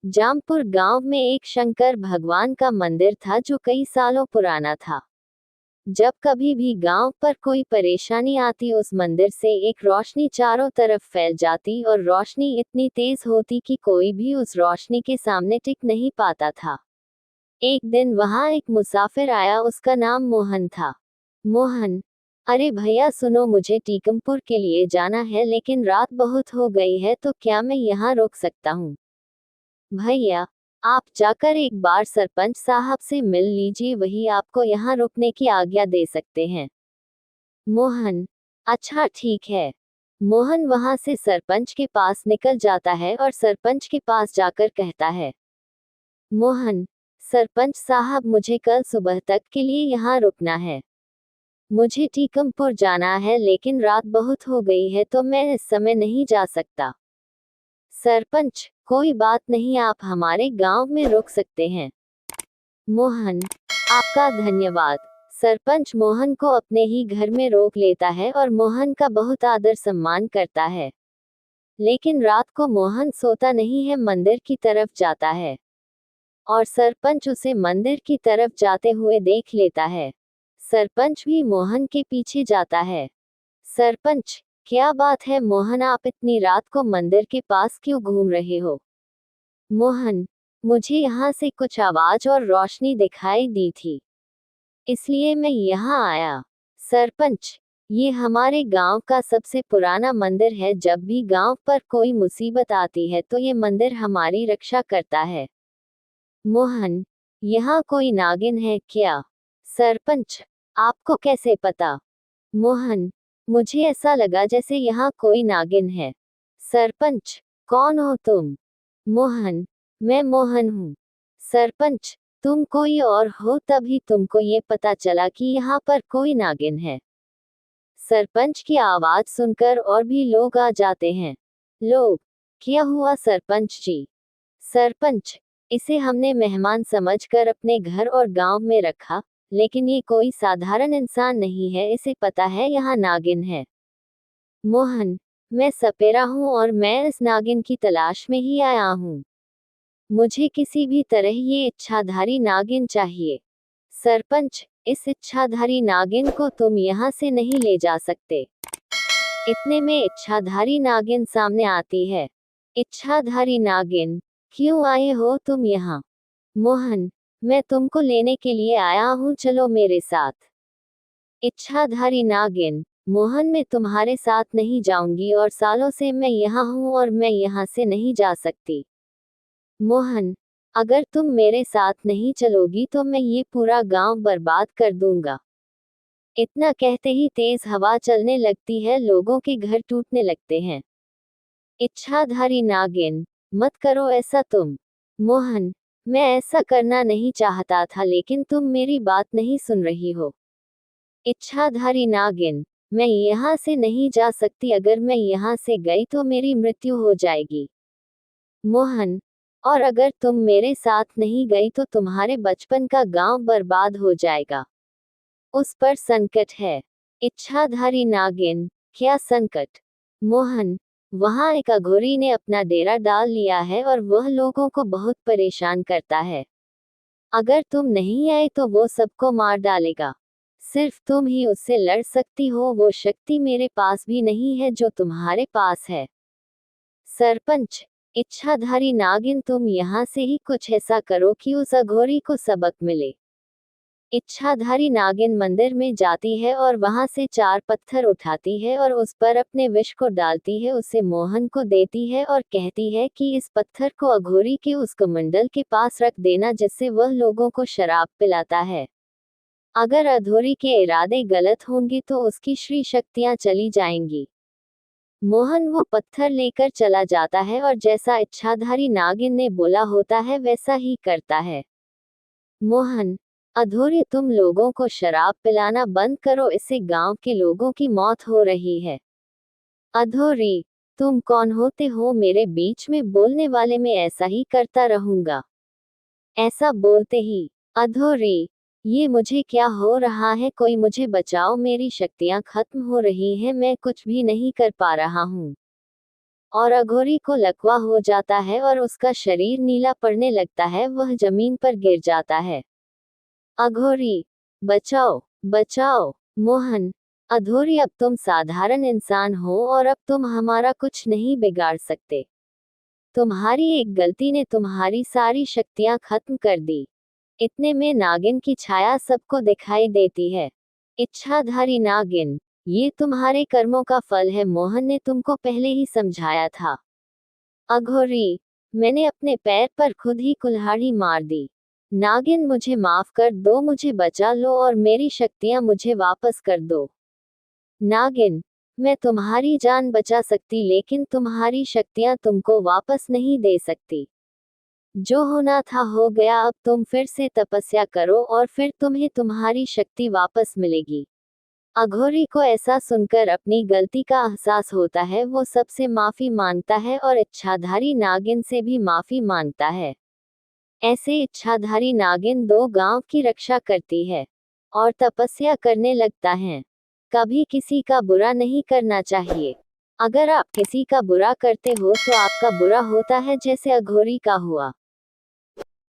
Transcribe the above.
जामपुर गांव में एक शंकर भगवान का मंदिर था जो कई सालों पुराना था। जब कभी भी गांव पर कोई परेशानी आती उस मंदिर से एक रोशनी चारों तरफ फैल जाती और रोशनी इतनी तेज होती कि कोई भी उस रोशनी के सामने टिक नहीं पाता था। एक दिन वहां एक मुसाफिर आया, उसका नाम मोहन था। मोहन, अरे भैया सुनो, मुझे टीकमपुर के लिए जाना है लेकिन रात बहुत हो गई है, तो क्या मैं यहाँ रुक सकता हूँ? भैया, आप जाकर एक बार सरपंच साहब से मिल लीजिए, वही आपको यहाँ रुकने की आज्ञा दे सकते हैं। मोहन, अच्छा ठीक है। मोहन वहां से सरपंच के पास निकल जाता है और सरपंच के पास जाकर कहता है, मोहन, सरपंच साहब, मुझे कल सुबह तक के लिए यहाँ रुकना है। मुझे टीकमपुर जाना है लेकिन रात बहुत हो गई है तो मैं इस समय नहीं जा सकता। सरपंच, कोई बात नहीं, आप हमारे गांव में रुक सकते हैं। मोहन, आपका धन्यवाद। सरपंच मोहन को अपने ही घर में रोक लेता है और मोहन का बहुत आदर सम्मान करता है। लेकिन रात को मोहन सोता नहीं है, मंदिर की तरफ जाता है और सरपंच उसे मंदिर की तरफ जाते हुए देख लेता है। सरपंच भी मोहन के पीछे जाता है। सरपंच, क्या बात है मोहन, आप इतनी रात को मंदिर के पास क्यों घूम रहे हो? मोहन, मुझे यहाँ से कुछ आवाज और रोशनी दिखाई दी थी, इसलिए मैं यहाँ आया। सरपंच, ये हमारे गांव का सबसे पुराना मंदिर है, जब भी गांव पर कोई मुसीबत आती है तो ये मंदिर हमारी रक्षा करता है। मोहन, यहाँ कोई नागिन है क्या? सरपंच, आपको कैसे पता? मोहन, मुझे ऐसा लगा जैसे यहाँ कोई नागिन है। सरपंच, कौन हो तुम? मोहन, मैं मोहन हूँ। सरपंच, तुम कोई और हो, तभी तुमको ये पता चला कि यहाँ पर कोई नागिन है। सरपंच की आवाज सुनकर और भी लोग आ जाते हैं। लोग, क्या हुआ सरपंच जी? सरपंच, इसे हमने मेहमान समझकर अपने घर और गांव में रखा, लेकिन ये कोई साधारण इंसान नहीं है, इसे पता है यहाँ नागिन है। मोहन, मैं सपेरा हूँ और मैं इस नागिन की तलाश में ही आया हूँ। मुझे किसी भी तरह ये इच्छाधारी नागिन चाहिए। सरपंच, इस इच्छाधारी नागिन को तुम यहाँ से नहीं ले जा सकते। इतने में इच्छाधारी नागिन सामने आती है। इच्छाधारी नागिन, क्यों आए हो तुम यहाँ? मोहन, मैं तुमको लेने के लिए आया हूँ, चलो मेरे साथ। इच्छाधारी नागिन, मोहन, मैं तुम्हारे साथ नहीं जाऊंगी और सालों से मैं यहाँ हूँ और मैं यहाँ से नहीं जा सकती। मोहन, अगर तुम मेरे साथ नहीं चलोगी तो मैं ये पूरा गांव बर्बाद कर दूंगा। इतना कहते ही तेज हवा चलने लगती है, लोगों के घर टूटने लगते हैं। इच्छाधारी नागिन, मत करो ऐसा तुम। मोहन, मैं ऐसा करना नहीं चाहता था लेकिन तुम मेरी बात नहीं सुन रही हो। इच्छाधारी नागिन, मैं यहाँ से नहीं जा सकती, अगर मैं यहाँ से गई तो मेरी मृत्यु हो जाएगी। मोहन, और अगर तुम मेरे साथ नहीं गई तो तुम्हारे बचपन का गांव बर्बाद हो जाएगा। उस पर संकट है। इच्छाधारी नागिन, क्या संकट? मोहन, वहां एक अघोरी ने अपना डेरा डाल लिया है और वह लोगों को बहुत परेशान करता है। अगर तुम नहीं आए तो वो सबको मार डालेगा। सिर्फ तुम ही उससे लड़ सकती हो, वो शक्ति मेरे पास भी नहीं है जो तुम्हारे पास है। सरपंच, इच्छाधारी नागिन, तुम यहाँ से ही कुछ ऐसा करो कि उस अघोरी को सबक मिले। इच्छाधारी नागिन मंदिर में जाती है और वहां से 4 पत्थर उठाती है और उस पर अपने विष को डालती है, उसे मोहन को देती है और कहती है कि इस पत्थर को अघोरी के उस कमंडल के पास रख देना जिससे वह लोगों को शराब पिलाता है। अगर अघोरी के इरादे गलत होंगे तो उसकी श्री शक्तियां चली जाएंगी। मोहन वो पत्थर लेकर चला जाता है और जैसा इच्छाधारी नागिन ने बोला होता है वैसा ही करता है। मोहन, अधूरी, तुम लोगों को शराब पिलाना बंद करो, इससे गांव के लोगों की मौत हो रही है। अधूरी, तुम कौन होते हो मेरे बीच में बोलने वाले? में ऐसा ही करता रहूंगा। ऐसा बोलते ही, अधूरी, ये मुझे क्या हो रहा है, कोई मुझे बचाओ, मेरी शक्तियां खत्म हो रही हैं, मैं कुछ भी नहीं कर पा रहा हूँ। और अघोरी को लकवा हो जाता है और उसका शरीर नीला पड़ने लगता है, वह जमीन पर गिर जाता है। अघोरी, बचाओ, बचाओ, मोहन, अघोरी अब तुम साधारण इंसान हो और अब तुम हमारा कुछ नहीं बिगाड़ सकते। तुम्हारी एक गलती ने तुम्हारी सारी शक्तियां खत्म कर दी। इतने में नागिन की छाया सबको दिखाई देती है। इच्छाधारी नागिन, ये तुम्हारे कर्मों का फल है, मोहन ने तुमको पहले ही समझाया था। अघोरी, मैंने अपने पैर पर खुद ही कुल्हाड़ी मार दी। नागिन, मुझे माफ कर दो, मुझे बचा लो और मेरी शक्तियां मुझे वापस कर दो। नागिन, मैं तुम्हारी जान बचा सकती लेकिन तुम्हारी शक्तियां तुमको वापस नहीं दे सकती। जो होना था हो गया, अब तुम फिर से तपस्या करो और फिर तुम्हें तुम्हारी शक्ति वापस मिलेगी। अघोरी को ऐसा सुनकर अपनी गलती का एहसास होता है, वो सबसे माफी मांगता है और इच्छाधारी नागिन से भी माफी मांगता है। ऐसे इच्छाधारी नागिन 2 गांव की रक्षा करती है और तपस्या करने लगता है। कभी किसी का बुरा नहीं करना चाहिए। अगर आप किसी का बुरा करते हो तो आपका बुरा होता है, जैसे अघोरी का हुआ।